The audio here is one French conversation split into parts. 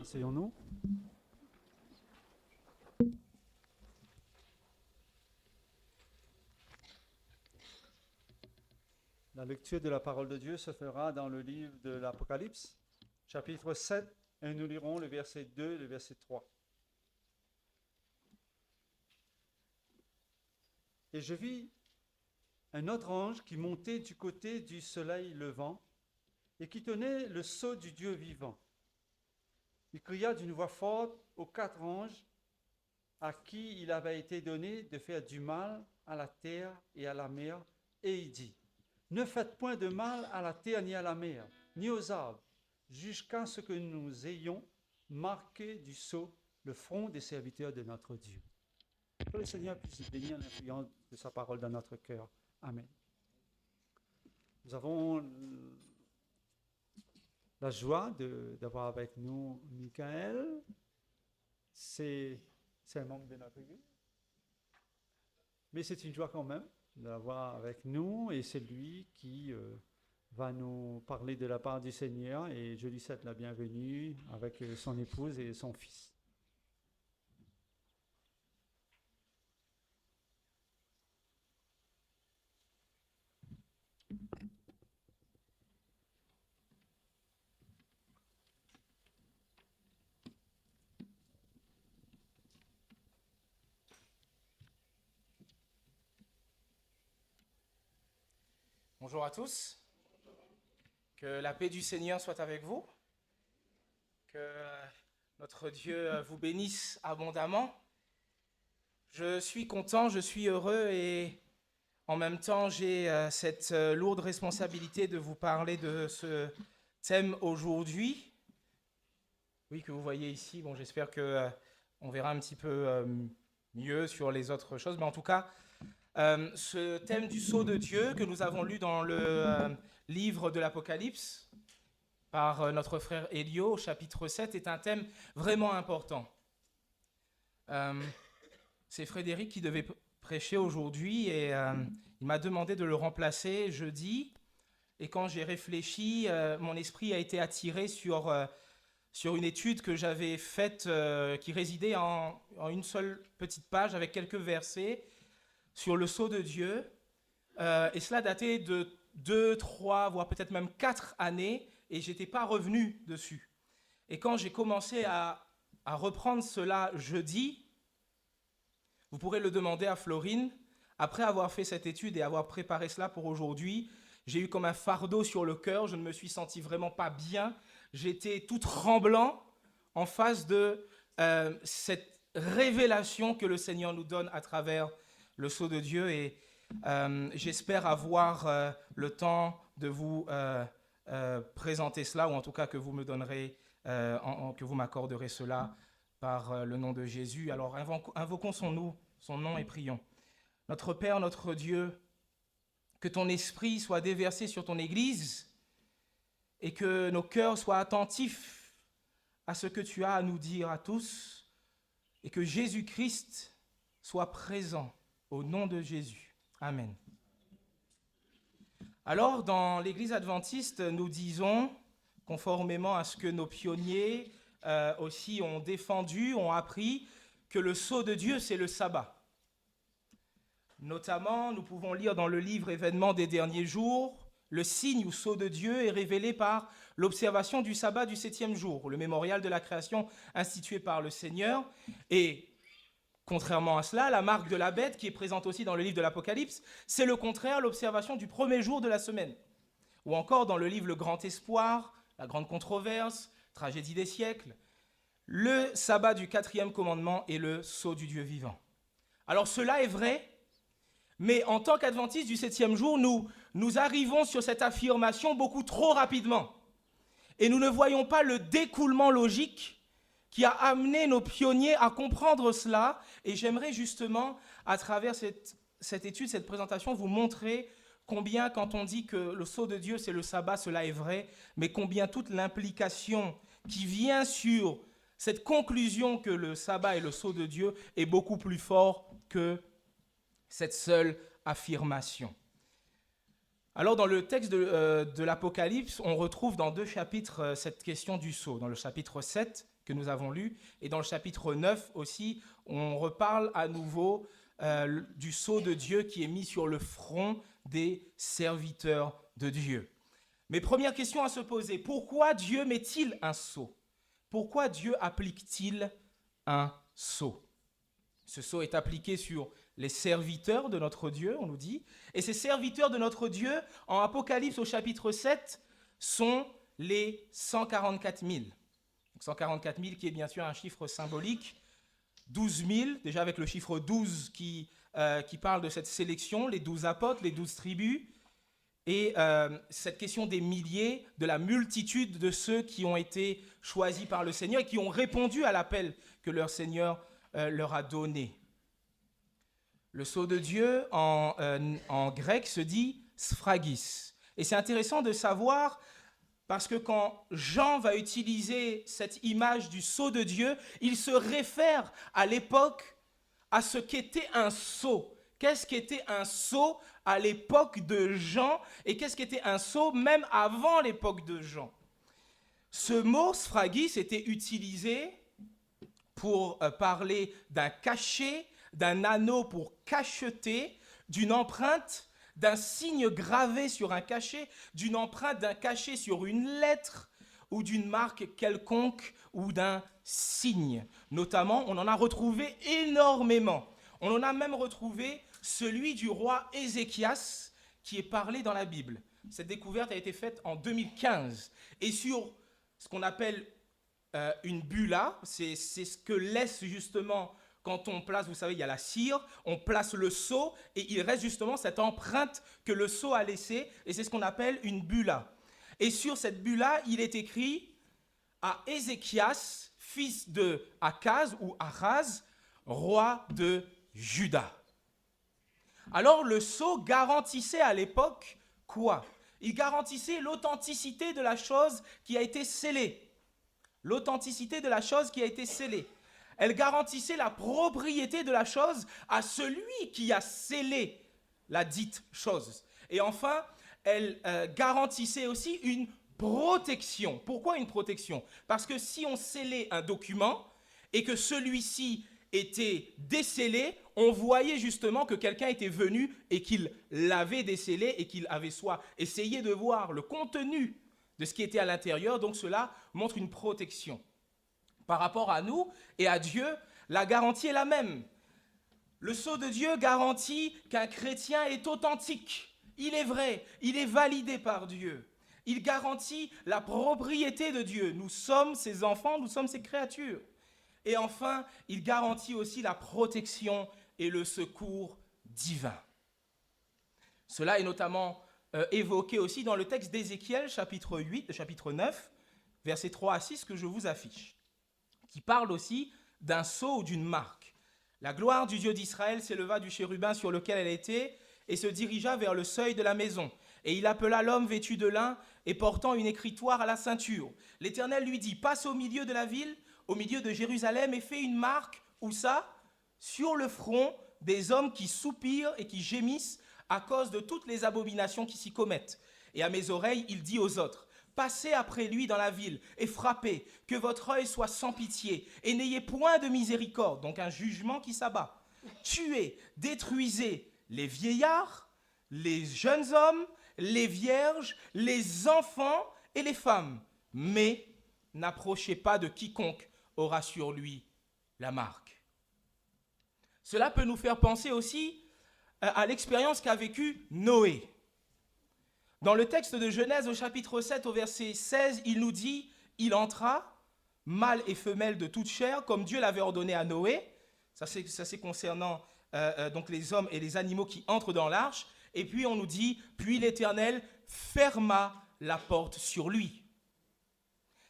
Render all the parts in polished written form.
Asseyons-nous. La lecture de la parole de Dieu se fera dans le livre de l'Apocalypse, chapitre 7, et nous lirons le verset 2 et le verset 3. Et je vis un autre ange qui montait du côté du soleil levant et qui tenait le sceau du Dieu vivant. Il cria d'une voix forte aux 4 anges à qui il avait été donné de faire du mal à la terre et à la mer, et il dit: ne faites point de mal à la terre ni à la mer, ni aux arbres, jusqu'à ce que nous ayons marqué du sceau le front des serviteurs de notre Dieu. Que le Seigneur puisse bénir l'influence de sa parole dans notre cœur. Amen. Nous avons la joie d'avoir avec nous Michael. C'est un membre de notre église. Mais c'est une joie quand même de l'avoir avec nous, et c'est lui qui va nous parler de la part du Seigneur, et je lui souhaite la bienvenue avec son épouse et son fils. Bonjour à tous, que la paix du Seigneur soit avec vous, que notre Dieu vous bénisse abondamment. Je suis content, je suis heureux, et en même temps j'ai cette lourde responsabilité de vous parler de ce thème aujourd'hui. Oui, que vous voyez ici. Bon, j'espère que on verra un petit peu mieux sur les autres choses, mais en tout cas, ce thème du sceau de Dieu que nous avons lu dans le livre de l'Apocalypse par notre frère Elio, au chapitre 7, est un thème vraiment important. C'est Frédéric qui devait prêcher aujourd'hui, et il m'a demandé de le remplacer jeudi. Et quand j'ai réfléchi, mon esprit a été attiré sur une étude que j'avais faite qui résidait en une seule petite page avec quelques versets sur le sceau de Dieu, et cela datait de 2, 3, voire peut-être même 4 années, et je n'étais pas revenu dessus. Et quand j'ai commencé à reprendre cela jeudi, vous pourrez le demander à Florine, après avoir fait cette étude et avoir préparé cela pour aujourd'hui, j'ai eu comme un fardeau sur le cœur, je ne me suis senti vraiment pas bien, j'étais tout tremblant en face de cette révélation que le Seigneur nous donne à travers le sceau de Dieu, et j'espère avoir le temps de vous présenter cela, ou en tout cas que vous me donnerez, que vous m'accorderez cela par le nom de Jésus. Alors invoquons son nom et prions. Notre Père, notre Dieu, que ton esprit soit déversé sur ton Église et que nos cœurs soient attentifs à ce que tu as à nous dire à tous, et que Jésus-Christ soit présent au nom de Jésus. Amen. Alors, dans l'Église adventiste, nous disons, conformément à ce que nos pionniers aussi ont défendu, ont appris, que le sceau de Dieu, c'est le sabbat. Notamment, nous pouvons lire dans le livre Événements des derniers jours, le signe ou sceau de Dieu est révélé par l'observation du sabbat du 7e jour, le mémorial de la création institué par le Seigneur. Et contrairement à cela, la marque de la bête, qui est présente aussi dans le livre de l'Apocalypse, c'est le contraire, l'observation du premier jour de la semaine. Ou encore dans le livre Le Grand Espoir, La Grande Controverse, Tragédie des siècles, le sabbat du 4e commandement est le sceau du Dieu vivant. Alors cela est vrai, mais en tant qu'adventistes du 7e jour, nous arrivons sur cette affirmation beaucoup trop rapidement. Et nous ne voyons pas le découlement logique qui a amené nos pionniers à comprendre cela. Et j'aimerais justement, à travers cette étude, cette présentation, vous montrer combien, quand on dit que le sceau de Dieu, c'est le sabbat, cela est vrai, mais combien toute l'implication qui vient sur cette conclusion que le sabbat est le sceau de Dieu est beaucoup plus fort que cette seule affirmation. Alors, dans le texte de l'Apocalypse, on retrouve dans 2 chapitres cette question du sceau. Dans le chapitre 7, que nous avons lu. Et dans le chapitre 9 aussi, on reparle à nouveau du sceau de Dieu qui est mis sur le front des serviteurs de Dieu. Mais première question à se poser, pourquoi Dieu met-il un sceau? Pourquoi Dieu applique-t-il un sceau? Ce sceau est appliqué sur les serviteurs de notre Dieu, on nous dit. Et ces serviteurs de notre Dieu, en Apocalypse au chapitre 7, sont les 144 000. 144 000 qui est bien sûr un chiffre symbolique. 12 000, déjà avec le chiffre 12 qui parle de cette sélection, les 12 apôtres, les 12 tribus. Et cette question des milliers, de la multitude de ceux qui ont été choisis par le Seigneur et qui ont répondu à l'appel que leur Seigneur leur a donné. Le sceau de Dieu en grec se dit sphragis. Et c'est intéressant de savoir parce que quand Jean va utiliser cette image du sceau de Dieu, il se réfère à l'époque à ce qu'était un sceau. Qu'est-ce qu'était un sceau à l'époque de Jean et qu'est-ce qu'était un sceau même avant l'époque de Jean? Ce mot sphragis était utilisé pour parler d'un cachet, d'un anneau pour cacheter, d'une empreinte, d'un signe gravé sur un cachet, d'une empreinte, d'un cachet sur une lettre ou d'une marque quelconque ou d'un signe. Notamment, on en a retrouvé énormément. On en a même retrouvé celui du roi Ézéchias qui est parlé dans la Bible. Cette découverte a été faite en 2015. Et sur ce qu'on appelle une bulla, c'est ce que laisse justement, quand on place, vous savez, il y a la cire, on place le sceau et il reste justement cette empreinte que le sceau a laissée et c'est ce qu'on appelle une bulla. Et sur cette bulla, il est écrit à Ézéchias, fils de Akaz ou Achaz, roi de Juda. Alors le sceau garantissait à l'époque quoi? Il garantissait l'authenticité de la chose qui a été scellée. L'authenticité de la chose qui a été scellée. Elle garantissait la propriété de la chose à celui qui a scellé la dite chose. Et enfin, elle garantissait aussi une protection. Pourquoi une protection? Parce que si on scellait un document et que celui-ci était décellé, on voyait justement que quelqu'un était venu et qu'il l'avait décellé et qu'il avait soit essayé de voir le contenu de ce qui était à l'intérieur, donc cela montre une protection. Par rapport à nous et à Dieu, la garantie est la même. Le sceau de Dieu garantit qu'un chrétien est authentique, il est vrai, il est validé par Dieu. Il garantit la propriété de Dieu. Nous sommes ses enfants, nous sommes ses créatures. Et enfin, il garantit aussi la protection et le secours divin. Cela est notamment évoqué aussi dans le texte d'Ézéchiel, chapitre 8, chapitre 9, versets 3 à 6, que je vous affiche, qui parle aussi d'un sceau ou d'une marque. La gloire du Dieu d'Israël s'éleva du chérubin sur lequel elle était et se dirigea vers le seuil de la maison. Et il appela l'homme vêtu de lin et portant une écritoire à la ceinture. L'Éternel lui dit, passe au milieu de la ville, au milieu de Jérusalem, et fais une marque, où ça? Sur le front des hommes qui soupirent et qui gémissent à cause de toutes les abominations qui s'y commettent. Et à mes oreilles, il dit aux autres, passez après lui dans la ville et frappez, que votre œil soit sans pitié, et n'ayez point de miséricorde, donc un jugement qui s'abat. Tuez, détruisez les vieillards, les jeunes hommes, les vierges, les enfants et les femmes, mais n'approchez pas de quiconque aura sur lui la marque. Cela peut nous faire penser aussi à l'expérience qu'a vécue Noé. Dans le texte de Genèse au chapitre 7 au verset 16, il nous dit « Il entra, mâle et femelle de toute chair, comme Dieu l'avait ordonné à Noé ». Ça c'est concernant donc les hommes et les animaux qui entrent dans l'arche. Et puis on nous dit « Puis l'Éternel ferma la porte sur lui ».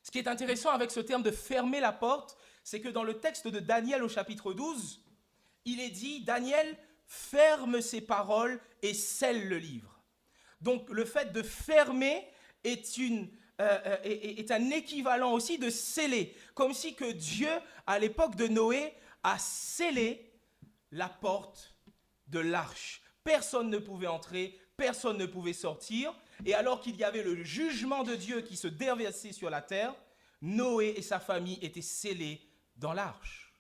Ce qui est intéressant avec ce terme de « fermer la porte », c'est que dans le texte de Daniel au chapitre 12, il est dit « Daniel ferme ses paroles et scelle le livre ». Donc le fait de fermer est un équivalent aussi de sceller, comme si que Dieu, à l'époque de Noé, a scellé la porte de l'arche. Personne ne pouvait entrer, personne ne pouvait sortir, et alors qu'il y avait le jugement de Dieu qui se déversait sur la terre, Noé et sa famille étaient scellés dans l'arche.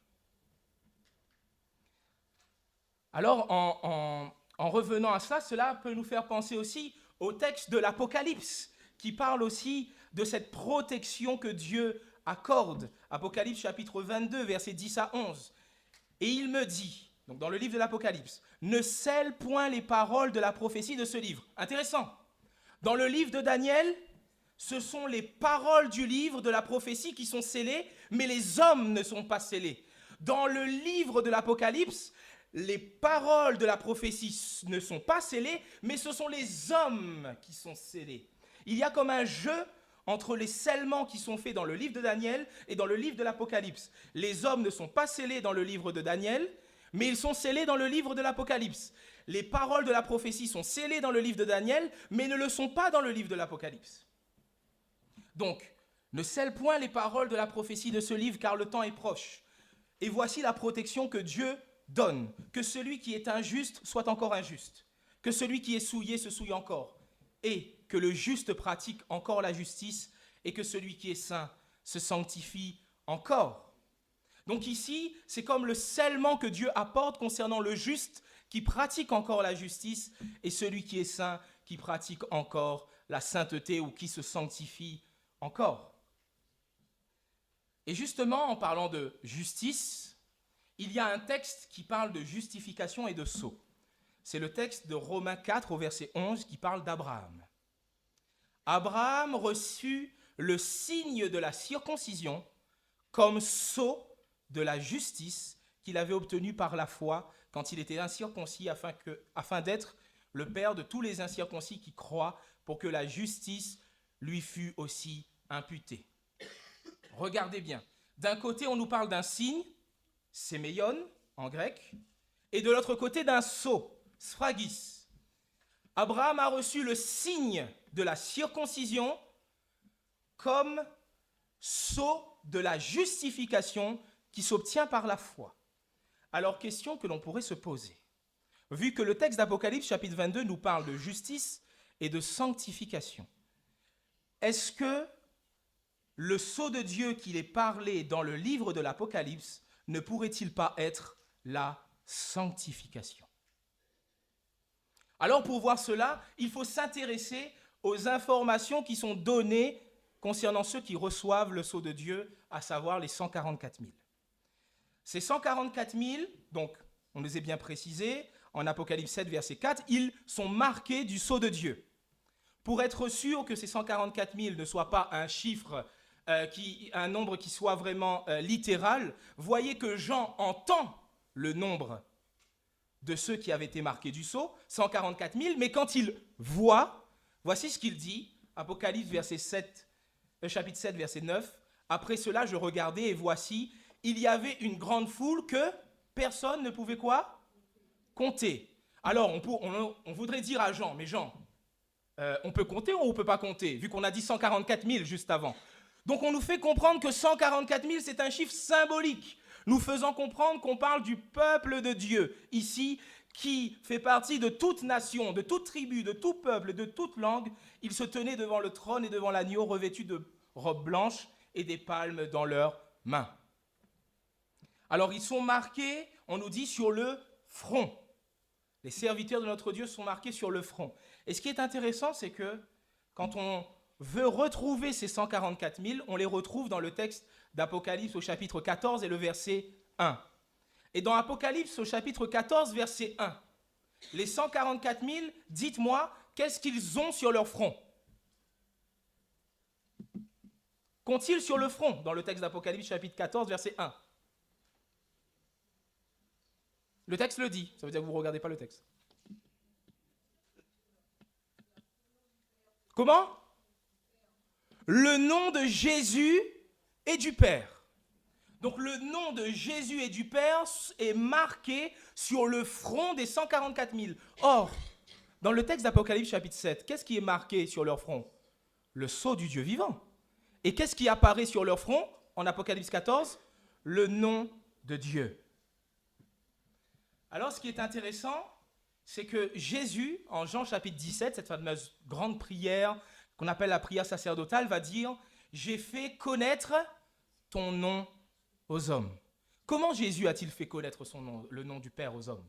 Alors, en revenant à cela peut nous faire penser aussi au texte de l'Apocalypse, qui parle aussi de cette protection que Dieu accorde. Apocalypse chapitre 22, versets 10 à 11. Et il me dit, donc dans le livre de l'Apocalypse, ne scelle point les paroles de la prophétie de ce livre. Intéressant. Dans le livre de Daniel, ce sont les paroles du livre de la prophétie qui sont scellées, mais les hommes ne sont pas scellés. Dans le livre de l'Apocalypse, les paroles de la prophétie ne sont pas scellées, mais ce sont les hommes qui sont scellés. Il y a comme un jeu entre les scellements qui sont faits dans le livre de Daniel et dans le livre de l'Apocalypse. Les hommes ne sont pas scellés dans le livre de Daniel, mais ils sont scellés dans le livre de l'Apocalypse. Les paroles de la prophétie sont scellées dans le livre de Daniel, mais ne le sont pas dans le livre de l'Apocalypse. Donc, ne scelle point les paroles de la prophétie de ce livre, car le temps est proche. Et voici la protection que Dieu donne, que celui qui est injuste soit encore injuste, que celui qui est souillé se souille encore, et que le juste pratique encore la justice, et que celui qui est saint se sanctifie encore. Donc ici, c'est comme le scellement que Dieu apporte concernant le juste qui pratique encore la justice, et celui qui est saint qui pratique encore la sainteté ou qui se sanctifie encore. Et justement, en parlant de justice, il y a un texte qui parle de justification et de sceau. C'est le texte de Romains 4 au verset 11 qui parle d'Abraham. Abraham reçut le signe de la circoncision comme sceau de la justice qu'il avait obtenu par la foi quand il était incirconcis afin d'être le père de tous les incirconcis qui croient pour que la justice lui fût aussi imputée. Regardez bien. D'un côté, on nous parle d'un signe, séméion en grec, et de l'autre côté d'un sceau, sphagis. Abraham a reçu le signe de la circoncision comme sceau de la justification qui s'obtient par la foi. Alors, question que l'on pourrait se poser. Vu que le texte d'Apocalypse chapitre 22 nous parle de justice et de sanctification, est-ce que le sceau de Dieu qu'il est parlé dans le livre de l'Apocalypse ne pourrait-il pas être la sanctification? Alors pour voir cela, il faut s'intéresser aux informations qui sont données concernant ceux qui reçoivent le sceau de Dieu, à savoir les 144 000. Ces 144 000, donc on les a bien précisés, en Apocalypse 7, verset 4, ils sont marqués du sceau de Dieu. Pour être sûr que ces 144 000 ne soient pas un chiffre, un nombre qui soit vraiment littéral, voyez que Jean entend le nombre de ceux qui avaient été marqués du sceau, 144 000, mais quand il voit, voici ce qu'il dit, Apocalypse chapitre 7, verset 9, « Après cela, je regardais et voici, il y avait une grande foule que personne ne pouvait quoi? Compter. » Alors, on voudrait dire à Jean, mais Jean, on peut compter ou on ne peut pas compter, vu qu'on a dit 144 000 juste avant. Donc on nous fait comprendre que 144 000, c'est un chiffre symbolique, nous faisant comprendre qu'on parle du peuple de Dieu, ici, qui fait partie de toute nation, de toute tribu, de tout peuple, de toute langue. Ils se tenaient devant le trône et devant l'agneau, revêtus de robes blanches et des palmes dans leurs mains. Alors ils sont marqués, on nous dit, sur le front. Les serviteurs de notre Dieu sont marqués sur le front. Et ce qui est intéressant, c'est que quand on veut retrouver ces 144 000, on les retrouve dans le texte d'Apocalypse au chapitre 14 et le verset 1. Et dans Apocalypse au chapitre 14, verset 1, les 144 000, dites-moi, qu'est-ce qu'ils ont sur leur front? Qu'ont-ils sur le front dans le texte d'Apocalypse chapitre 14, verset 1? Le texte le dit, ça veut dire que vous ne regardez pas le texte. Comment? Le nom de Jésus et du Père. Donc le nom de Jésus et du Père est marqué sur le front des 144 000. Or, dans le texte d'Apocalypse chapitre 7, qu'est-ce qui est marqué sur leur front? Le sceau du Dieu vivant. Et qu'est-ce qui apparaît sur leur front en Apocalypse 14? Le nom de Dieu. Alors ce qui est intéressant, c'est que Jésus, en Jean chapitre 17, cette fameuse grande prière qu'on appelle la prière sacerdotale, va dire J'ai fait connaître ton nom aux hommes. Comment Jésus a-t-il fait connaître son nom, le nom du Père aux hommes?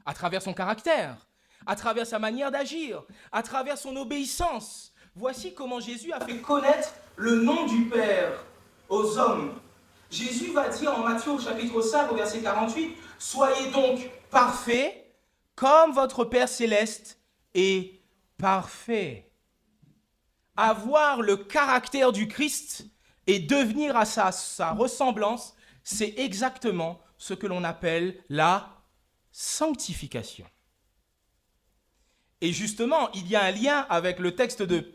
À travers son caractère, à travers sa manière d'agir, à travers son obéissance. Voici comment Jésus a fait connaître le nom du Père aux hommes. Jésus va dire en Matthieu au chapitre 5 au verset 48, « Soyez donc parfaits comme votre Père céleste est parfait. » Avoir le caractère du Christ et devenir à sa ressemblance, c'est exactement ce que l'on appelle la sanctification. Et justement, il y a un lien avec le texte de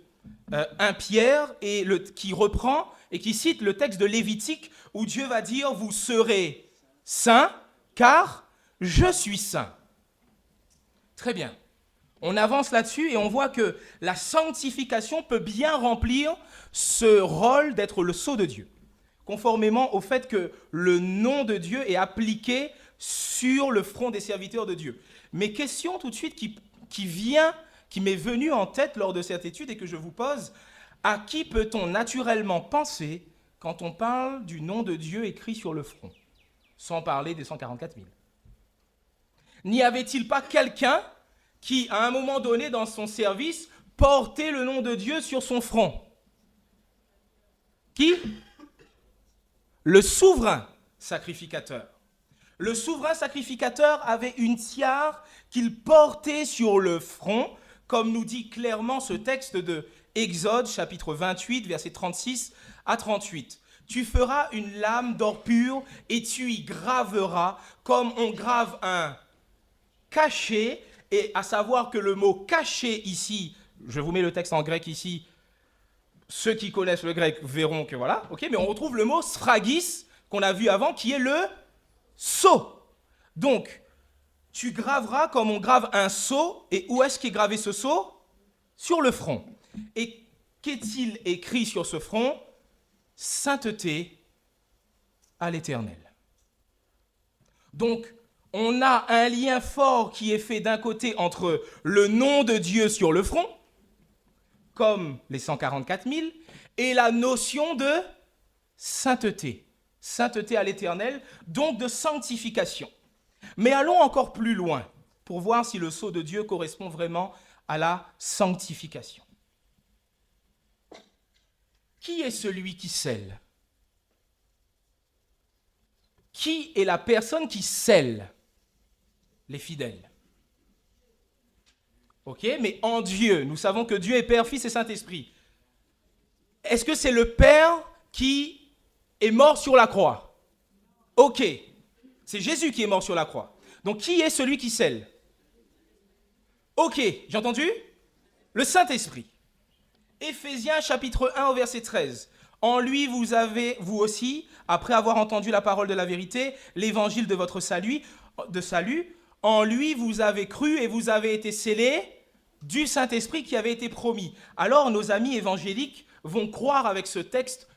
1 Pierre qui reprend et qui cite le texte de Lévitique où Dieu va dire « Vous serez saints car je suis saint ». Très bien. On avance là-dessus et on voit que la sanctification peut bien remplir ce rôle d'être le sceau de Dieu, conformément au fait que le nom de Dieu est appliqué sur le front des serviteurs de Dieu. Mais question tout de suite qui m'est venue en tête lors de cette étude et que je vous pose, à qui peut-on naturellement penser quand on parle du nom de Dieu écrit sur le front, sans parler des 144 000? N'y avait-il pas quelqu'un qui, à un moment donné dans son service, portait le nom de Dieu sur son front? Qui? Le souverain sacrificateur. Le souverain sacrificateur avait une tiare qu'il portait sur le front, comme nous dit clairement ce texte de Exode, chapitre 28, versets 36 à 38. « Tu feras une lame d'or pur et tu y graveras comme on grave un cachet. » Et à savoir que le mot caché ici, je vous mets le texte en grec ici, ceux qui connaissent le grec verront que voilà, ok, mais on retrouve le mot sphragus qu'on a vu avant qui est le sceau. Donc, tu graveras comme on grave un sceau, et où est-ce qu'est gravé ce sceau? Sur le front. Et qu'est-il écrit sur ce front? Sainteté à l'Éternel. Donc, on a un lien fort qui est fait d'un côté entre le nom de Dieu sur le front, comme les 144 000, et la notion de sainteté. Sainteté à l'Éternel, donc de sanctification. Mais allons encore plus loin pour voir si le sceau de Dieu correspond vraiment à la sanctification. Qui est celui qui scelle? Qui est la personne qui scelle les fidèles? Ok, mais en Dieu, nous savons que Dieu est Père, Fils et Saint-Esprit. Est-ce que c'est le Père qui est mort sur la croix? Ok, c'est Jésus qui est mort sur la croix. Donc qui est celui qui scelle? Ok, j'ai entendu? Le Saint-Esprit. Éphésiens chapitre 1 au verset 13. En lui, vous avez, vous aussi, après avoir entendu la parole de la vérité, l'évangile de votre salut, en lui, vous avez cru et vous avez été scellés du Saint-Esprit qui avait été promis. Alors, nos amis évangéliques vont croire avec ce texte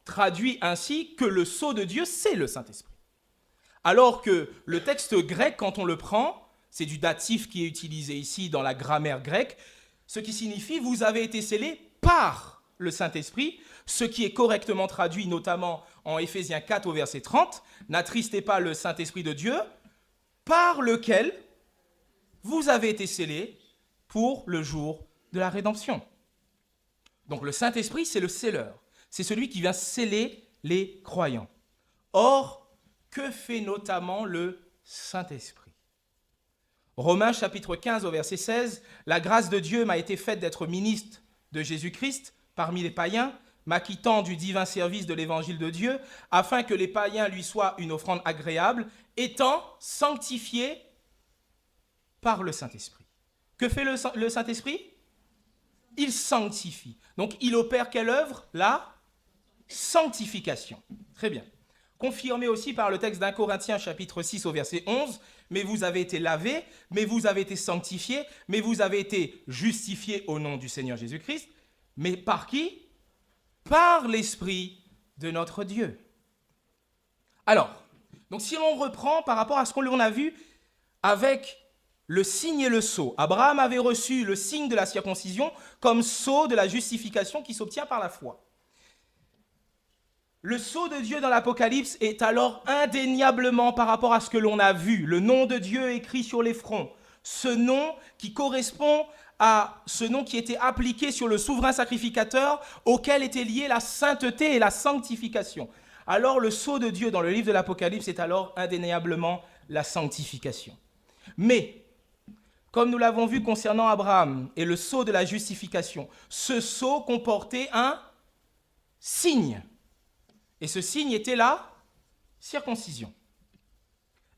traduit ainsi que le sceau de Dieu, c'est le Saint-Esprit. Alors que le texte grec, quand on le prend, c'est du datif qui est utilisé ici dans la grammaire grecque, ce qui signifie « vous avez été scellés par le Saint-Esprit », ce qui est correctement traduit notamment en Éphésiens 4 au verset 30, « N'attristez pas le Saint-Esprit de Dieu, par lequel vous avez été scellés pour le jour de la rédemption. » Donc le Saint-Esprit, c'est le scelleur. C'est celui qui vient sceller les croyants. Or, que fait notamment le Saint-Esprit? Romains chapitre 15 au verset 16, « La grâce de Dieu m'a été faite d'être ministre de Jésus-Christ parmi les païens, m'acquittant du divin service de l'évangile de Dieu, afin que les païens lui soient une offrande agréable, étant sanctifiés par le Saint-Esprit. » Que fait le Saint-Esprit? Il sanctifie. Donc, il opère quelle œuvre? La sanctification. Très bien. Confirmé aussi par le texte d'1 Corinthiens chapitre 6 au verset 11, « Mais vous avez été lavés, mais vous avez été sanctifiés, mais vous avez été justifiés au nom du Seigneur Jésus-Christ. » Mais par qui? Par l'Esprit de notre Dieu. Alors, donc si l'on reprend par rapport à ce qu'on a vu avec le signe et le sceau, Abraham avait reçu le signe de la circoncision comme sceau de la justification qui s'obtient par la foi. Le sceau de Dieu dans l'Apocalypse est alors indéniablement par rapport à ce que l'on a vu, le nom de Dieu écrit sur les fronts, ce nom qui correspond à ce nom qui était appliqué sur le souverain sacrificateur auquel était liée la sainteté et la sanctification. Alors le sceau de Dieu dans le livre de l'Apocalypse est alors indéniablement la sanctification. Mais, comme nous l'avons vu concernant Abraham et le sceau de la justification, ce sceau comportait un signe. Et ce signe était la circoncision.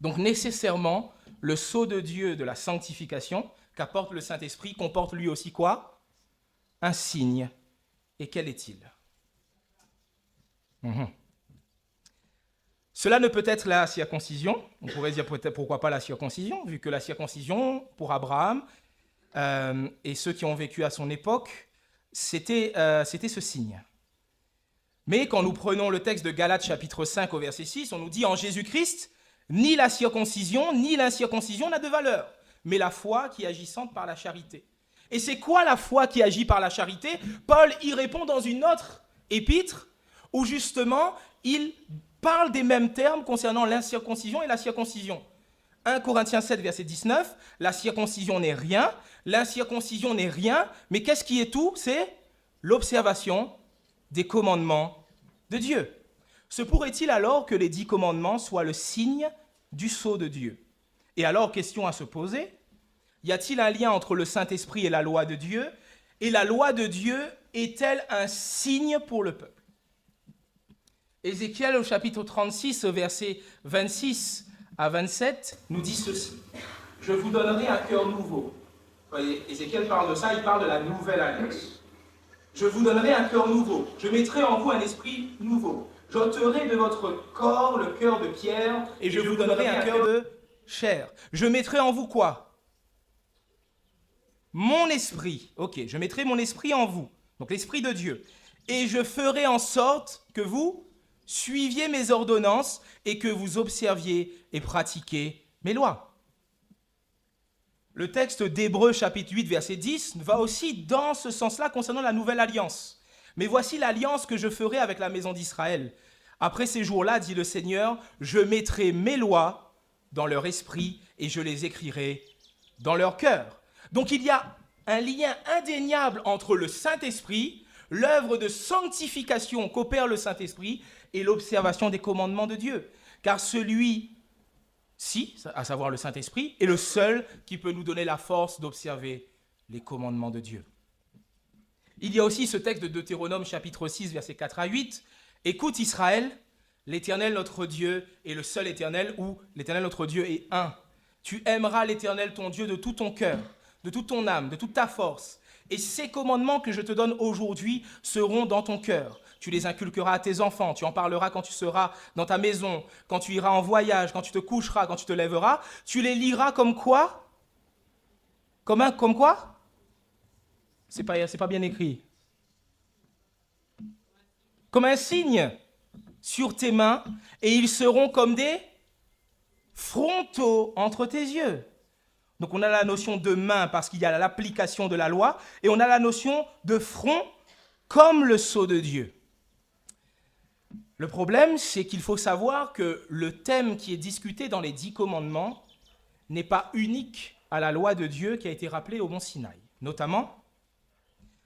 Donc nécessairement, le sceau de Dieu de la sanctification qu'apporte le Saint-Esprit comporte lui aussi quoi? Un signe. Et quel est-il? Cela ne peut être la circoncision. On pourrait dire peut-être pourquoi pas la circoncision, vu que la circoncision, pour Abraham et ceux qui ont vécu à son époque, c'était ce signe. Mais quand nous prenons le texte de Galates chapitre 5 au verset 6, on nous dit en Jésus-Christ, ni la circoncision ni l'incirconcision n'a de valeur, mais la foi qui est agissante par la charité. Et c'est quoi la foi qui agit par la charité? Paul y répond dans une autre épître où justement il parle des mêmes termes concernant l'incirconcision et la circoncision. 1 Corinthiens 7 verset 19, la circoncision n'est rien, l'incirconcision n'est rien, mais qu'est-ce qui est tout? C'est l'observation des commandements de Dieu. Se pourrait-il alors que les 10 commandements soient le signe du sceau de Dieu? Et alors, question à se poser, y a-t-il un lien entre le Saint-Esprit et la loi de Dieu? Et la loi de Dieu est-elle un signe pour le peuple? Ézéchiel au chapitre 36, versets 26 à 27, nous dit ceci. « Je vous donnerai un cœur nouveau. » Voyez, Ézéchiel parle de ça, il parle de la nouvelle alliance. Je vous donnerai un cœur nouveau. Je mettrai en vous un esprit nouveau. J'ôterai de votre corps le cœur de pierre et je vous donnerai un cœur de chair. Je mettrai en vous quoi? Mon esprit. Ok, je mettrai mon esprit en vous. Donc l'esprit de Dieu. Et je ferai en sorte que vous suiviez mes ordonnances et que vous observiez et pratiquiez mes lois. Le texte d'Hébreux chapitre 8 verset 10 va aussi dans ce sens-là concernant la nouvelle alliance. Mais voici l'alliance que je ferai avec la maison d'Israël. Après ces jours-là, dit le Seigneur, je mettrai mes lois dans leur esprit et je les écrirai dans leur cœur. Donc il y a un lien indéniable entre le Saint-Esprit, l'œuvre de sanctification qu'opère le Saint-Esprit et l'observation des commandements de Dieu. Car celui-ci, à savoir le Saint-Esprit, est le seul qui peut nous donner la force d'observer les commandements de Dieu. Il y a aussi ce texte de Deutéronome chapitre 6, versets 4 à 8. « Écoute Israël, l'Éternel notre Dieu est le seul Éternel, ou l'Éternel notre Dieu est un. Tu aimeras l'Éternel ton Dieu de tout ton cœur, de toute ton âme, de toute ta force. Et ces commandements que je te donne aujourd'hui seront dans ton cœur. Tu les inculqueras à tes enfants, tu en parleras quand tu seras dans ta maison, quand tu iras en voyage, quand tu te coucheras, quand tu te lèveras. Tu les liras comme quoi? Comme quoi? C'est pas bien écrit. Comme un signe sur tes mains, et ils seront comme des frontaux entre tes yeux. Donc on a la notion de main parce qu'il y a l'application de la loi, et on a la notion de front comme le sceau de Dieu. Le problème, c'est qu'il faut savoir que le thème qui est discuté dans les 10 commandements n'est pas unique à la loi de Dieu qui a été rappelée au mont Sinaï. Notamment,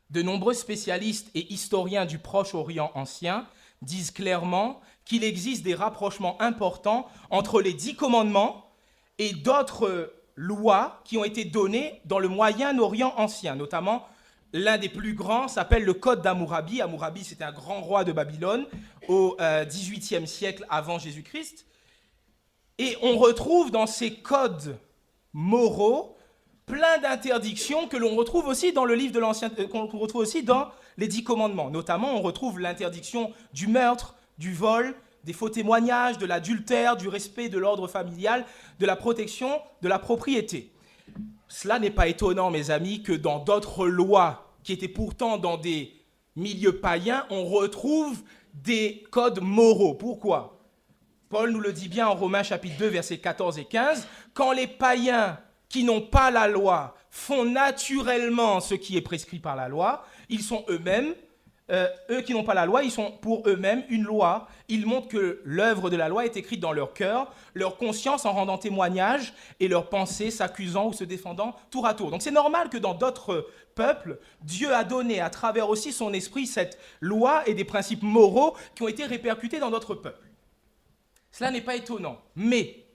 de nombreux spécialistes et historiens du Proche-Orient ancien disent clairement qu'il existe des rapprochements importants entre les 10 commandements et d'autres lois qui ont été données dans le Moyen-Orient ancien. Notamment, l'un des plus grands s'appelle le Code d'Hammurabi. Hammurabi, c'était un grand roi de Babylone au XVIIIe siècle avant Jésus-Christ. Et on retrouve dans ces codes moraux plein d'interdictions que l'on retrouve aussi dans le livre de l'Ancien, qu'on retrouve aussi dans les 10 commandements. Notamment, on retrouve l'interdiction du meurtre, du vol, des faux témoignages, de l'adultère, du respect de l'ordre familial, de la protection de la propriété. Cela n'est pas étonnant, mes amis, que dans d'autres lois qui étaient pourtant dans des milieux païens, on retrouve des codes moraux. Pourquoi? Paul nous le dit bien en Romains chapitre 2, versets 14 et 15. Quand les païens qui n'ont pas la loi font naturellement ce qui est prescrit par la loi, ils sont eux-mêmes eux qui n'ont pas la loi, ils sont pour eux-mêmes une loi. Ils montrent que l'œuvre de la loi est écrite dans leur cœur, leur conscience en rendant témoignage et leurs pensées s'accusant ou se défendant tour à tour. Donc c'est normal que dans d'autres peuples, Dieu a donné à travers aussi son esprit cette loi et des principes moraux qui ont été répercutés dans d'autres peuples. Cela n'est pas étonnant. Mais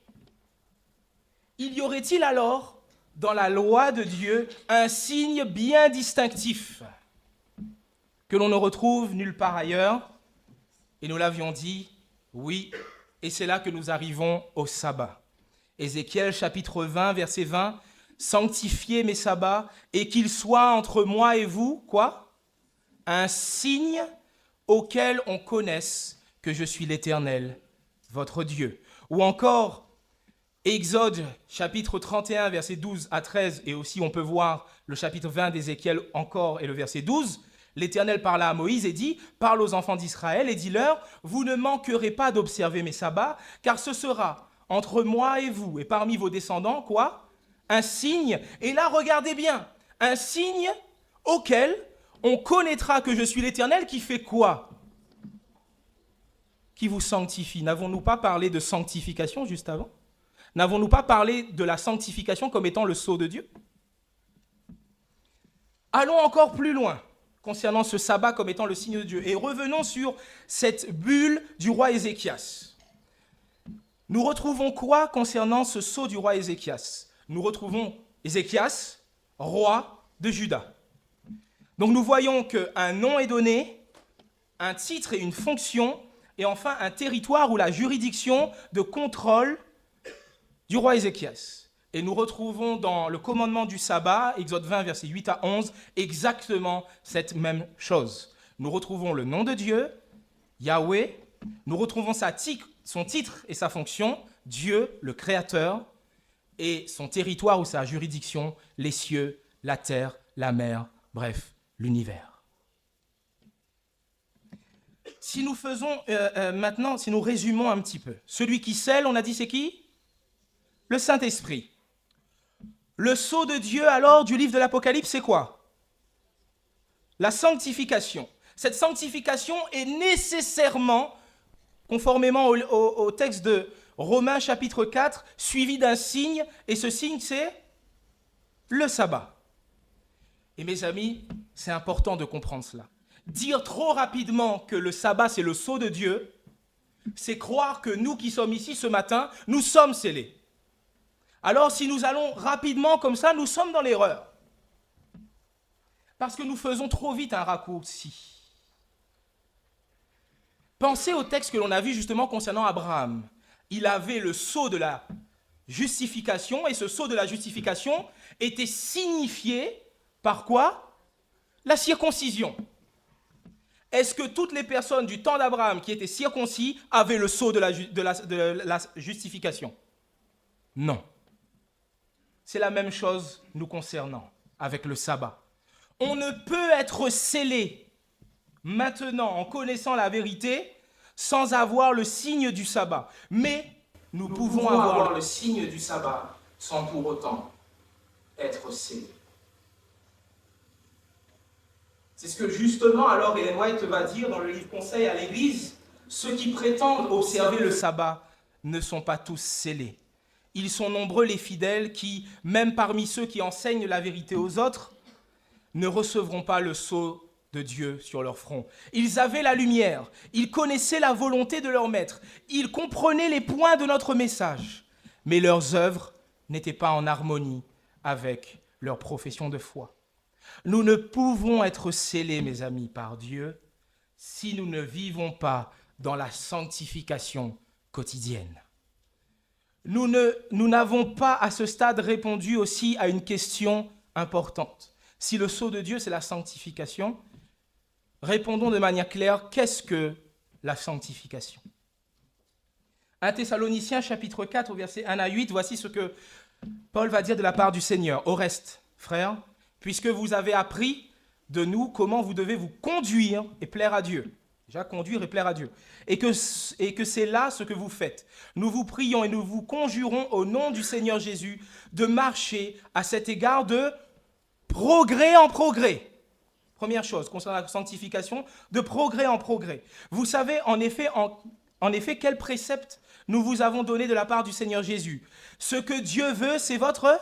il y aurait-il alors dans la loi de Dieu un signe bien distinctif que l'on ne retrouve nulle part ailleurs? Et nous l'avions dit, oui, et c'est là que nous arrivons au sabbat. Ézéchiel chapitre 20, verset 20, « Sanctifiez mes sabbats, et qu'ils soient entre moi et vous, quoi? Un signe auquel on connaisse que je suis l'Éternel, votre Dieu. » Ou encore, Exode chapitre 31, verset 12 à 13, et aussi on peut voir le chapitre 20 d'Ézéchiel encore et le verset 12, l'Éternel parla à Moïse et dit, « Parle aux enfants d'Israël et dis-leur, vous ne manquerez pas d'observer mes sabbats, car ce sera entre moi et vous, et parmi vos descendants, quoi? Un signe. » Et là, regardez bien, un signe auquel on connaîtra que je suis l'Éternel qui fait quoi? Qui vous sanctifie. N'avons-nous pas parlé de sanctification juste avant? N'avons-nous pas parlé de la sanctification comme étant le sceau de Dieu? Allons encore plus loin concernant ce sabbat comme étant le signe de Dieu. Et revenons sur cette bulle du roi Ézéchias. Nous retrouvons quoi concernant ce sceau du roi Ézéchias? Nous retrouvons Ézéchias, roi de Juda. Donc nous voyons qu'un nom est donné, un titre et une fonction, et enfin un territoire ou la juridiction de contrôle du roi Ézéchias. Et nous retrouvons dans le commandement du sabbat, Exode 20, versets 8 à 11, exactement cette même chose. Nous retrouvons le nom de Dieu, Yahweh, nous retrouvons son titre et sa fonction, Dieu, le Créateur, et son territoire ou sa juridiction, les cieux, la terre, la mer, bref, l'univers. Si nous faisons maintenant, si nous résumons un petit peu, celui qui scelle, on a dit c'est qui? Le Saint-Esprit. Le sceau de Dieu, alors, du livre de l'Apocalypse, c'est quoi? La sanctification. Cette sanctification est nécessairement, conformément au texte de Romains chapitre 4, suivie d'un signe, et ce signe, c'est le sabbat. Et mes amis, c'est important de comprendre cela. Dire trop rapidement que le sabbat, c'est le sceau de Dieu, c'est croire que nous qui sommes ici ce matin, nous sommes scellés. Alors si nous allons rapidement comme ça, nous sommes dans l'erreur. Parce que nous faisons trop vite un raccourci. Pensez au texte que l'on a vu justement concernant Abraham. Il avait le sceau de la justification, et ce sceau de la justification était signifié par quoi? La circoncision. Est-ce que toutes les personnes du temps d'Abraham qui étaient circoncis avaient le sceau de la justification? Non. C'est la même chose nous concernant avec le sabbat. On ne peut être scellé maintenant en connaissant la vérité sans avoir le signe du sabbat. Mais nous pouvons avoir le signe du sabbat sans pour autant être scellé. C'est ce que justement alors Ellen White va dire dans le livre Conseil à l'Église. Ceux qui prétendent observer le sabbat ne sont pas tous scellés. Ils sont nombreux les fidèles qui, même parmi ceux qui enseignent la vérité aux autres, ne recevront pas le sceau de Dieu sur leur front. Ils avaient la lumière, ils connaissaient la volonté de leur maître, ils comprenaient les points de notre message, mais leurs œuvres n'étaient pas en harmonie avec leur profession de foi. Nous ne pouvons être scellés, mes amis, par Dieu si nous ne vivons pas dans la sanctification quotidienne. Nous n'avons pas à ce stade répondu aussi à une question importante. Si le sceau de Dieu, c'est la sanctification, répondons de manière claire, qu'est-ce que la sanctification? 1 Thessaloniciens chapitre 4, versets 1 à 8, voici ce que Paul va dire de la part du Seigneur. Au reste, frères, puisque vous avez appris de nous comment vous devez vous conduire et plaire à Dieu. Déjà, conduire et plaire à Dieu. Et que c'est là ce que vous faites. Nous vous prions et nous vous conjurons au nom du Seigneur Jésus de marcher à cet égard de progrès en progrès. Première chose, concernant la sanctification, de progrès en progrès. Vous savez, en effet, quel précepte nous vous avons donné de la part du Seigneur Jésus. Ce que Dieu veut, c'est votre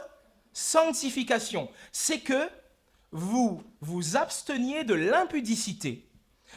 sanctification. C'est que vous vous absteniez de l'impudicité.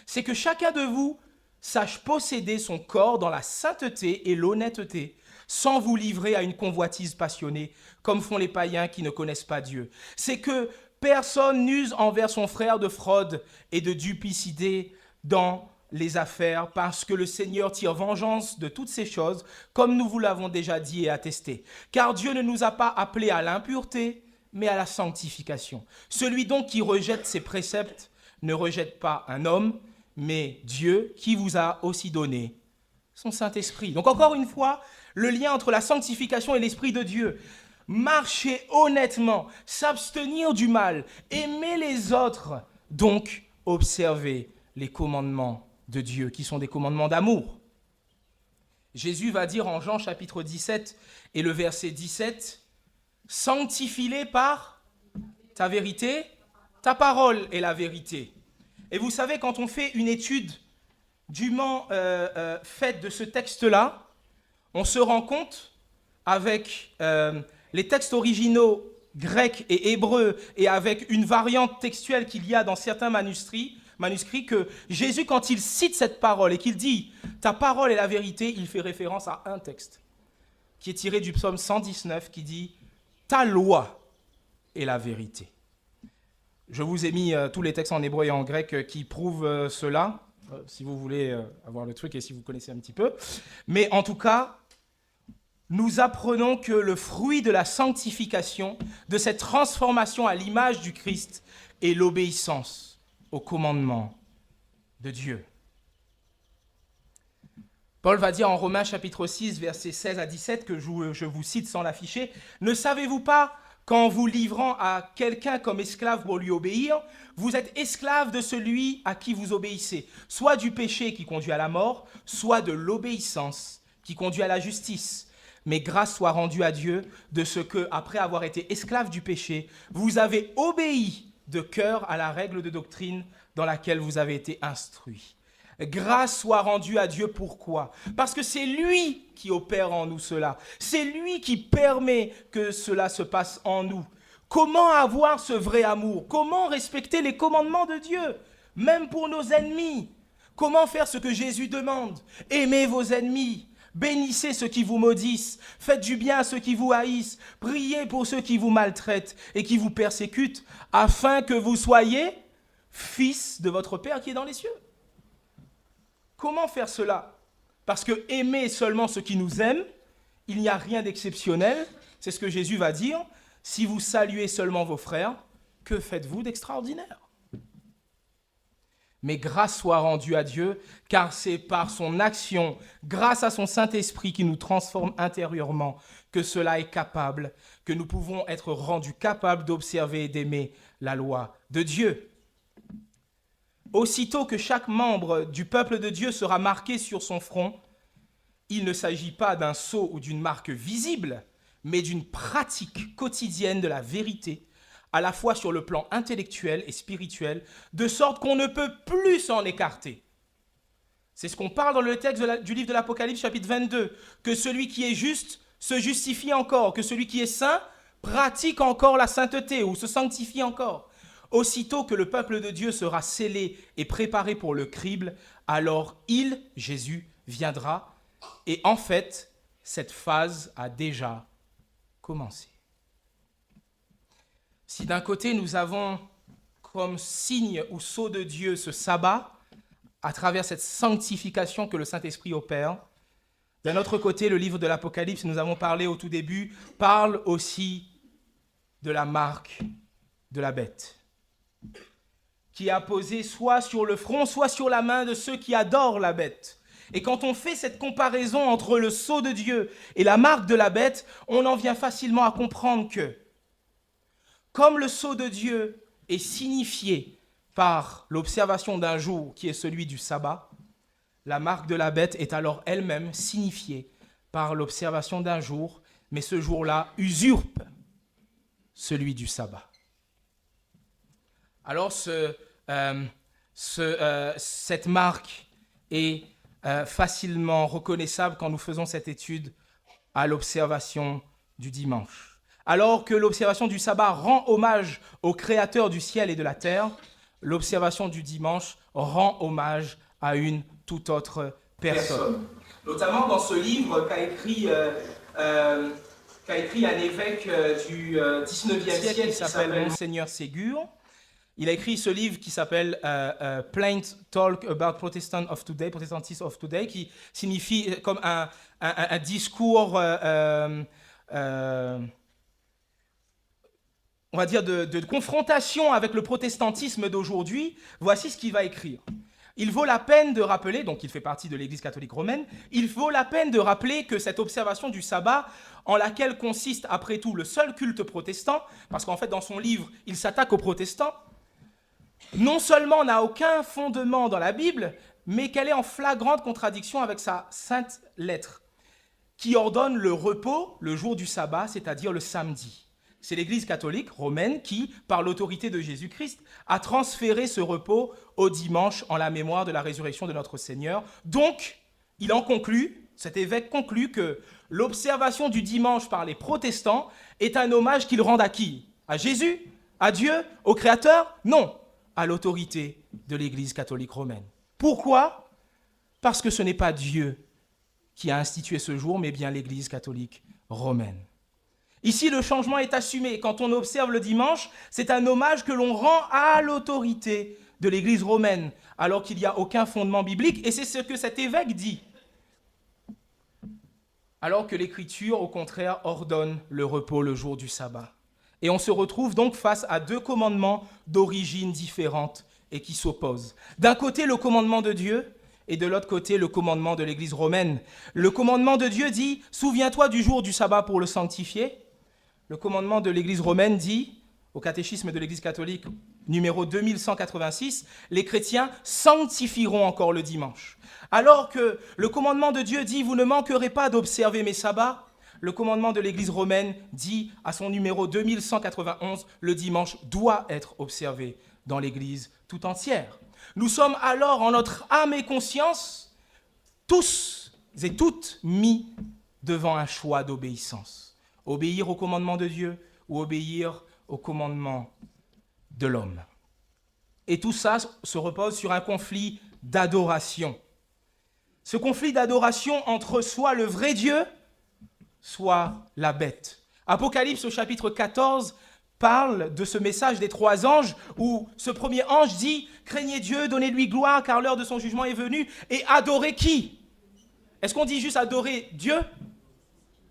C'est que chacun de vous sache posséder son corps dans la sainteté et l'honnêteté, sans vous livrer à une convoitise passionnée, comme font les païens qui ne connaissent pas Dieu. C'est que personne n'use envers son frère de fraude et de duplicité dans les affaires, parce que le Seigneur tire vengeance de toutes ces choses, comme nous vous l'avons déjà dit et attesté. Car Dieu ne nous a pas appelés à l'impureté, mais à la sanctification. Celui donc qui rejette ses préceptes ne rejette pas un homme, mais Dieu qui vous a aussi donné son Saint-Esprit. Donc encore une fois, le lien entre la sanctification et l'Esprit de Dieu. Marcher honnêtement, s'abstenir du mal, aimer les autres, donc observer les commandements de Dieu, qui sont des commandements d'amour. Jésus va dire en Jean chapitre 17 et le verset 17, « Sanctifie-les par ta vérité, ta parole est la vérité. » Et vous savez, quand on fait une étude dûment faite de ce texte-là, on se rend compte, avec les textes originaux grecs et hébreux, et avec une variante textuelle qu'il y a dans certains manuscrits, que Jésus, quand il cite cette parole et qu'il dit « ta parole est la vérité », il fait référence à un texte qui est tiré du psaume 119 qui dit « ta loi est la vérité ». Je vous ai mis tous les textes en hébreu et en grec qui prouvent cela, si vous voulez avoir le truc et si vous connaissez un petit peu. Mais en tout cas, nous apprenons que le fruit de la sanctification, de cette transformation à l'image du Christ, est l'obéissance au commandement de Dieu. Paul va dire en Romains chapitre 6, versets 16 à 17, que je vous cite sans l'afficher, « Ne savez-vous pas qu'en vous livrant à quelqu'un comme esclave pour lui obéir, vous êtes esclave de celui à qui vous obéissez, soit du péché qui conduit à la mort, soit de l'obéissance qui conduit à la justice. Mais grâce soit rendue à Dieu de ce que, après avoir été esclave du péché, vous avez obéi de cœur à la règle de doctrine dans laquelle vous avez été instruits. Grâce soit rendue à Dieu, pourquoi ? Parce que c'est lui qui opère en nous cela. C'est lui qui permet que cela se passe en nous. Comment avoir ce vrai amour ? Comment respecter les commandements de Dieu, même pour nos ennemis ? Comment faire ce que Jésus demande ? Aimez vos ennemis. Bénissez ceux qui vous maudissent, faites du bien à ceux qui vous haïssent, priez pour ceux qui vous maltraitent et qui vous persécutent, afin que vous soyez fils de votre Père qui est dans les cieux. Comment faire cela ? Parce que aimer seulement ceux qui nous aiment, il n'y a rien d'exceptionnel, c'est ce que Jésus va dire. Si vous saluez seulement vos frères, que faites-vous d'extraordinaire ? Mais grâce soit rendue à Dieu, car c'est par son action, grâce à son Saint-Esprit qui nous transforme intérieurement, que cela est capable, que nous pouvons être rendus capables d'observer et d'aimer la loi de Dieu. Aussitôt que chaque membre du peuple de Dieu sera marqué sur son front, il ne s'agit pas d'un sceau ou d'une marque visible, mais d'une pratique quotidienne de la vérité, à la fois sur le plan intellectuel et spirituel, de sorte qu'on ne peut plus s'en écarter. C'est ce qu'on parle dans le texte du livre de l'Apocalypse, chapitre 22, que celui qui est juste se justifie encore, que celui qui est saint pratique encore la sainteté ou se sanctifie encore. Aussitôt que le peuple de Dieu sera scellé et préparé pour le crible, alors il, Jésus, viendra. Et en fait, cette phase a déjà commencé. Si d'un côté nous avons comme signe ou sceau de Dieu ce sabbat, à travers cette sanctification que le Saint-Esprit opère, d'un autre côté, le livre de l'Apocalypse, nous avons parlé au tout début, parle aussi de la marque de la bête, qui est apposée soit sur le front, soit sur la main de ceux qui adorent la bête. Et quand on fait cette comparaison entre le sceau de Dieu et la marque de la bête, on en vient facilement à comprendre que, comme le sceau de Dieu est signifié par l'observation d'un jour qui est celui du sabbat, la marque de la bête est alors elle-même signifiée par l'observation d'un jour, mais ce jour-là usurpe celui du sabbat. Alors ce cette marque est facilement reconnaissable quand nous faisons cette étude à l'observation du dimanche. Alors que l'observation du sabbat rend hommage au Créateur du ciel et de la terre, l'observation du dimanche rend hommage à une toute autre personne. Notamment dans ce livre qu'a écrit un évêque du 19e siècle qui s'appelle Monseigneur Ségur. Il a écrit ce livre qui s'appelle Plain Talk About Protestantism of Today, qui signifie comme un discours, on va dire, de confrontation avec le protestantisme d'aujourd'hui. Voici ce qu'il va écrire. Il vaut la peine de rappeler, donc il fait partie de l'Église catholique romaine, il vaut la peine de rappeler que cette observation du sabbat, en laquelle consiste après tout le seul culte protestant, parce qu'en fait dans son livre, il s'attaque aux protestants, non seulement n'a aucun fondement dans la Bible, mais qu'elle est en flagrante contradiction avec sa sainte lettre, qui ordonne le repos le jour du sabbat, c'est-à-dire le samedi. C'est l'Église catholique romaine qui, par l'autorité de Jésus-Christ, a transféré ce repos au dimanche en la mémoire de la résurrection de notre Seigneur. Donc, il en conclut, cet évêque conclut que l'observation du dimanche par les protestants est un hommage qu'ils rendent à qui? À Jésus? À Dieu? Au Créateur? Non, à l'autorité de l'Église catholique romaine. Pourquoi? Parce que ce n'est pas Dieu qui a institué ce jour, mais bien l'Église catholique romaine. Ici, le changement est assumé. Quand on observe le dimanche, c'est un hommage que l'on rend à l'autorité de l'Église romaine, alors qu'il n'y a aucun fondement biblique, et c'est ce que cet évêque dit. Alors que l'Écriture, au contraire, ordonne le repos le jour du sabbat. Et on se retrouve donc face à deux commandements d'origine différente et qui s'opposent. D'un côté, le commandement de Dieu, et de l'autre côté, le commandement de l'Église romaine. Le commandement de Dieu dit « Souviens-toi du jour du sabbat pour le sanctifier ». Le commandement de l'Église romaine dit, au catéchisme de l'Église catholique, numéro 2186, les chrétiens sanctifieront encore le dimanche. Alors que le commandement de Dieu dit, vous ne manquerez pas d'observer mes sabbats, le commandement de l'Église romaine dit, à son numéro 2191, le dimanche doit être observé dans l'Église tout entière. Nous sommes alors, en notre âme et conscience, tous et toutes mis devant un choix d'obéissance. Obéir au commandement de Dieu ou obéir au commandement de l'homme. Et tout ça se repose sur un conflit d'adoration. Ce conflit d'adoration entre soit le vrai Dieu, soit la bête. Apocalypse au chapitre 14 parle de ce message des trois anges où ce premier ange dit « Craignez Dieu, donnez-lui gloire car l'heure de son jugement est venue. » Et adorez qui? Est-ce qu'on dit juste adorer Dieu?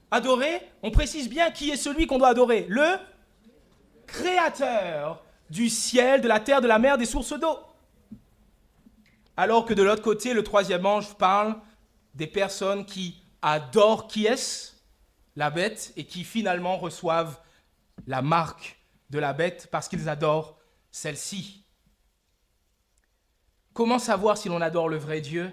Adorer, on précise bien qui est celui qu'on doit adorer. Le Créateur du ciel, de la terre, de la mer, des sources d'eau. Alors que de l'autre côté, le troisième ange parle des personnes qui adorent qui est-ce? La bête, et qui finalement reçoivent la marque de la bête parce qu'ils adorent celle-ci. Comment savoir si l'on adore le vrai Dieu?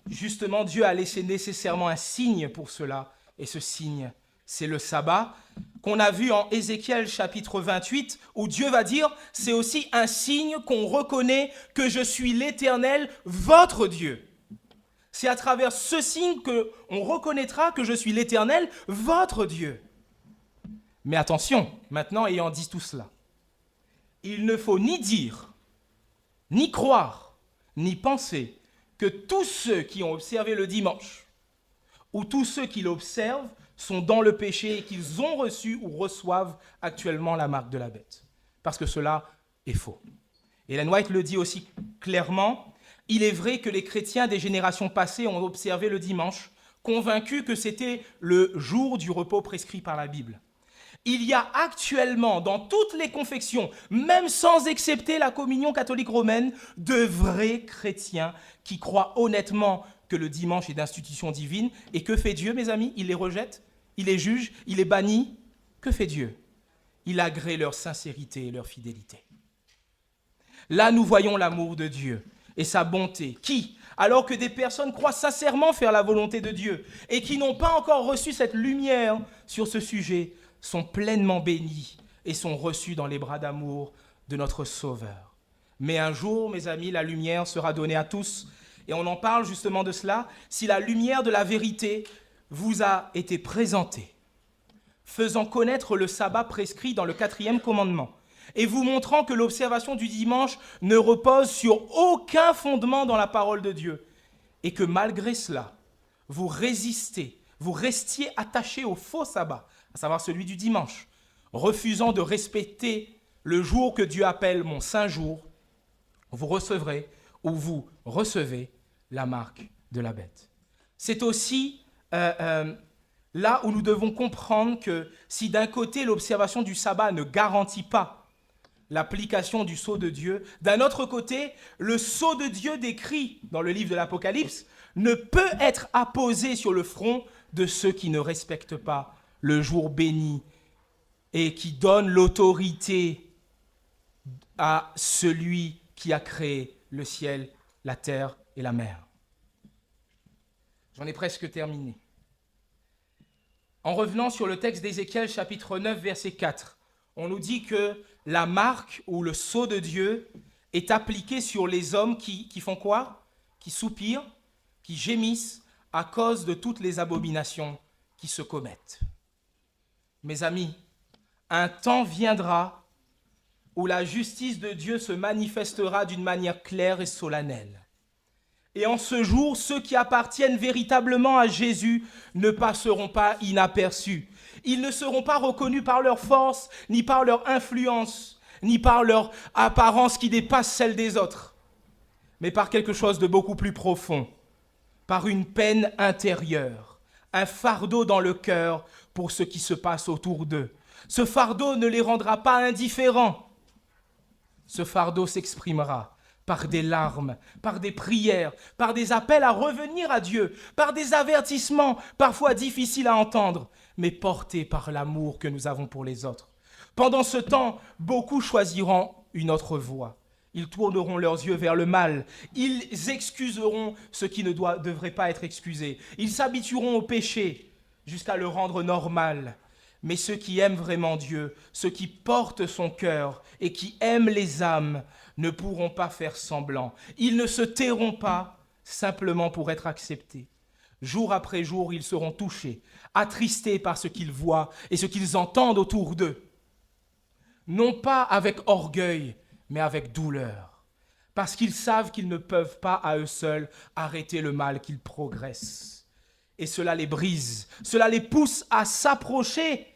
Justement, Dieu a laissé nécessairement un signe pour cela. Et ce signe, c'est le sabbat, qu'on a vu en Ézéchiel chapitre 28, où Dieu va dire, c'est aussi un signe qu'on reconnaît que je suis l'Éternel, votre Dieu. C'est à travers ce signe qu'on reconnaîtra que je suis l'Éternel, votre Dieu. Mais attention, maintenant ayant dit tout cela, il ne faut ni dire, ni croire, ni penser que tous ceux qui ont observé le dimanche, ou tous ceux qui l'observent, sont dans le péché et qu'ils ont reçu ou reçoivent actuellement la marque de la bête. Parce que cela est faux. Ellen White le dit aussi clairement, il est vrai que les chrétiens des générations passées ont observé le dimanche, convaincus que c'était le jour du repos prescrit par la Bible. Il y a actuellement dans toutes les confessions, même sans excepter la communion catholique romaine, de vrais chrétiens qui croient honnêtement que le dimanche est d'institution divine. Et que fait Dieu, mes amis? Il les rejette, il les juge, il les bannit. Que fait Dieu? Il agrée leur sincérité et leur fidélité. Là, nous voyons l'amour de Dieu et sa bonté, qui, alors que des personnes croient sincèrement faire la volonté de Dieu et qui n'ont pas encore reçu cette lumière sur ce sujet, sont pleinement bénis et sont reçus dans les bras d'amour de notre Sauveur. Mais un jour, mes amis, la lumière sera donnée à tous. Et on en parle justement de cela. Si la lumière de la vérité vous a été présentée, faisant connaître le sabbat prescrit dans le 4e commandement, et vous montrant que l'observation du dimanche ne repose sur aucun fondement dans la parole de Dieu, et que malgré cela, vous restiez attachés au faux sabbat, à savoir celui du dimanche, refusant de respecter le jour que Dieu appelle mon saint jour, vous recevrez ou vous recevez la marque de la bête. C'est aussi là où nous devons comprendre que si d'un côté l'observation du sabbat ne garantit pas l'application du sceau de Dieu, d'un autre côté, le sceau de Dieu décrit dans le livre de l'Apocalypse ne peut être apposé sur le front de ceux qui ne respectent pas le jour béni et qui donnent l'autorité à celui qui a créé le ciel, la terre et la mer. J'en ai presque terminé. En revenant sur le texte d'Ézéchiel, chapitre 9, verset 4, on nous dit que la marque ou le sceau de Dieu est appliqué sur les hommes qui font quoi? Qui soupirent, qui gémissent à cause de toutes les abominations qui se commettent. Mes amis, un temps viendra où la justice de Dieu se manifestera d'une manière claire et solennelle. Et en ce jour, ceux qui appartiennent véritablement à Jésus ne passeront pas inaperçus. Ils ne seront pas reconnus par leur force, ni par leur influence, ni par leur apparence qui dépasse celle des autres, mais par quelque chose de beaucoup plus profond, par une peine intérieure, un fardeau dans le cœur pour ce qui se passe autour d'eux. Ce fardeau ne les rendra pas indifférents. Ce fardeau s'exprimera par des larmes, par des prières, par des appels à revenir à Dieu, par des avertissements parfois difficiles à entendre, mais portés par l'amour que nous avons pour les autres. Pendant ce temps, beaucoup choisiront une autre voie. Ils tourneront leurs yeux vers le mal. Ils excuseront ce qui ne devrait pas être excusé. Ils s'habitueront au péché jusqu'à le rendre normal. Mais ceux qui aiment vraiment Dieu, ceux qui portent son cœur et qui aiment les âmes, ne pourront pas faire semblant. Ils ne se tairont pas simplement pour être acceptés. Jour après jour, ils seront touchés, attristés par ce qu'ils voient et ce qu'ils entendent autour d'eux. Non pas avec orgueil, mais avec douleur. Parce qu'ils savent qu'ils ne peuvent pas à eux seuls arrêter le mal qu'ils progressent. Et cela les brise, cela les pousse à s'approcher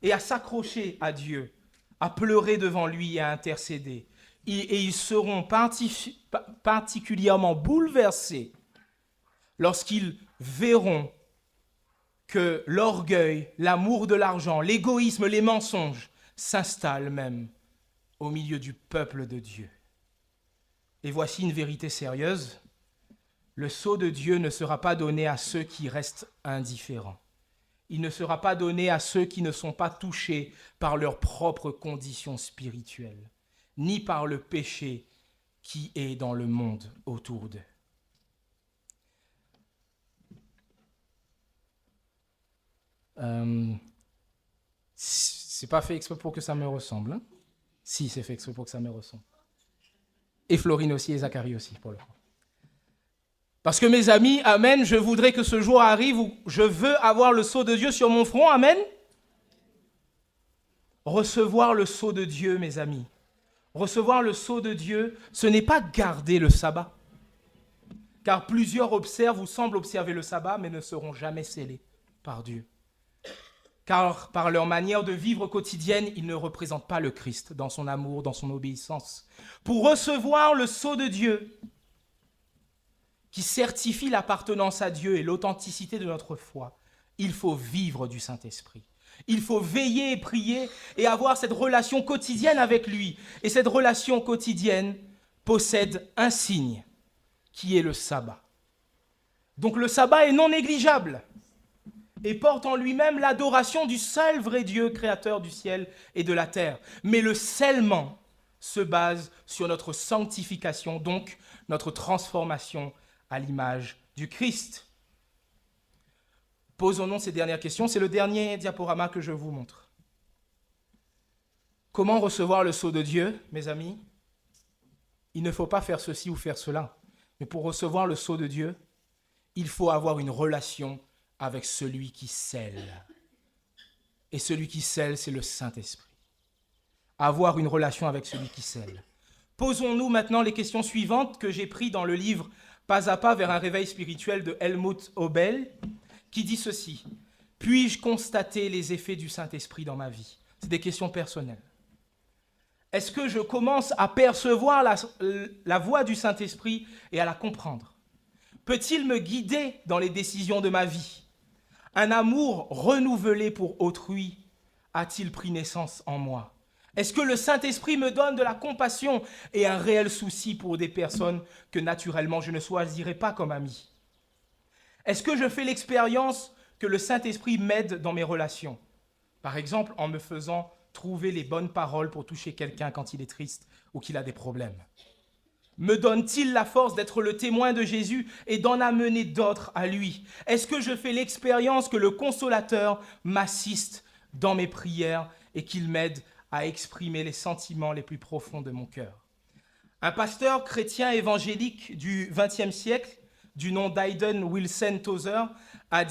et à s'accrocher à Dieu, à pleurer devant lui et à intercéder. Et ils seront particulièrement bouleversés lorsqu'ils verront que l'orgueil, l'amour de l'argent, l'égoïsme, les mensonges s'installent même au milieu du peuple de Dieu. Et voici une vérité sérieuse. Le sceau de Dieu ne sera pas donné à ceux qui restent indifférents. Il ne sera pas donné à ceux qui ne sont pas touchés par leur propre condition spirituelle, ni par le péché qui est dans le monde autour d'eux. C'est pas fait exprès pour que ça me ressemble. Hein? Si, c'est fait exprès pour que ça me ressemble. Et Florine aussi, et Zacharie aussi, pour le coup. Parce que mes amis, amen, je voudrais que ce jour arrive où je veux avoir le sceau de Dieu sur mon front, amen. Recevoir le sceau de Dieu, mes amis. Recevoir le sceau de Dieu, ce n'est pas garder le sabbat. Car plusieurs observent ou semblent observer le sabbat, mais ne seront jamais scellés par Dieu. Car par leur manière de vivre quotidienne, ils ne représentent pas le Christ dans son amour, dans son obéissance. Pour recevoir le sceau de Dieu, qui certifie l'appartenance à Dieu et l'authenticité de notre foi, il faut vivre du Saint-Esprit. Il faut veiller et prier et avoir cette relation quotidienne avec lui. Et cette relation quotidienne possède un signe, qui est le sabbat. Donc le sabbat est non négligeable et porte en lui-même l'adoration du seul vrai Dieu, créateur du ciel et de la terre. Mais le scellement se base sur notre sanctification, donc notre transformation à l'image du Christ. Posons-nous ces dernières questions. C'est le dernier diaporama que je vous montre. Comment recevoir le sceau de Dieu, mes amis? il ne faut pas faire ceci ou faire cela. Mais pour recevoir le sceau de Dieu, il faut avoir une relation avec celui qui scelle. Et celui qui scelle, c'est le Saint-Esprit. Avoir une relation avec celui qui scelle. Posons-nous maintenant les questions suivantes que j'ai prises dans le livre « Pas à pas vers un réveil spirituel » de Helmut Hobel, qui dit ceci. « Puis-je constater les effets du Saint-Esprit dans ma vie ?» C'est des questions personnelles. Est-ce que je commence à percevoir la voix du Saint-Esprit et à la comprendre? Peut-il me guider dans les décisions de ma vie? Un amour renouvelé pour autrui a-t-il pris naissance en moi? Est-ce que le Saint-Esprit me donne de la compassion et un réel souci pour des personnes que naturellement je ne choisirais pas comme amis? Est-ce que je fais l'expérience que le Saint-Esprit m'aide dans mes relations? Par exemple, en me faisant trouver les bonnes paroles pour toucher quelqu'un quand il est triste ou qu'il a des problèmes. Me donne-t-il la force d'être le témoin de Jésus et d'en amener d'autres à lui? Est-ce que je fais l'expérience que le Consolateur m'assiste dans mes prières et qu'il m'aide à exprimer les sentiments les plus profonds de mon cœur? Un pasteur chrétien évangélique du XXe siècle, du nom d'Aiden Wilson Tozer, a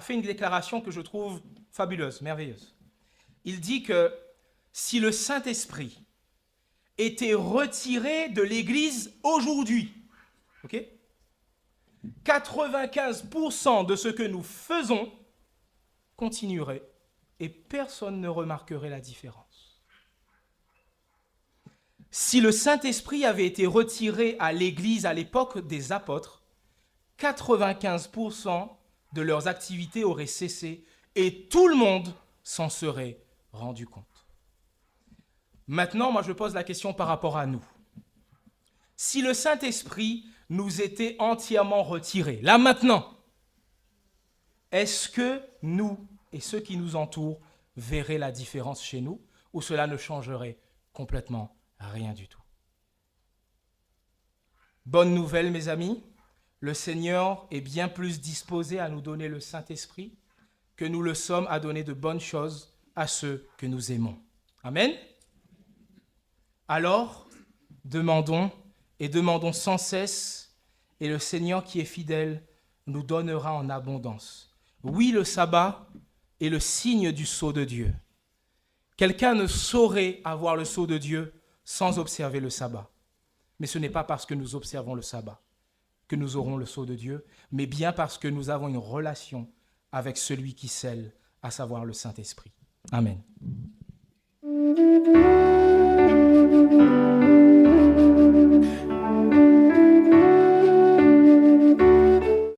fait une déclaration que je trouve fabuleuse, merveilleuse. Il dit que si le Saint-Esprit était retiré de l'Église aujourd'hui, 95% de ce que nous faisons continuerait et personne ne remarquerait la différence. Si le Saint-Esprit avait été retiré à l'Église à l'époque des apôtres, 95% de leurs activités auraient cessé et tout le monde s'en serait rendu compte. Maintenant, moi je pose la question par rapport à nous. Si le Saint-Esprit nous était entièrement retiré, là maintenant, est-ce que nous et ceux qui nous entourent verraient la différence chez nous ou cela ne changerait complètement rien du tout? Bonne nouvelle, mes amis, le Seigneur est bien plus disposé à nous donner le Saint-Esprit que nous le sommes à donner de bonnes choses à ceux que nous aimons. Amen. Alors, demandons et demandons sans cesse, et le Seigneur qui est fidèle nous donnera en abondance. Oui, le sabbat est le signe du sceau de Dieu. Quelqu'un ne saurait avoir le sceau de Dieu sans observer le sabbat. Mais ce n'est pas parce que nous observons le sabbat que nous aurons le sceau de Dieu, mais bien parce que nous avons une relation avec celui qui scelle, à savoir le Saint-Esprit. Amen.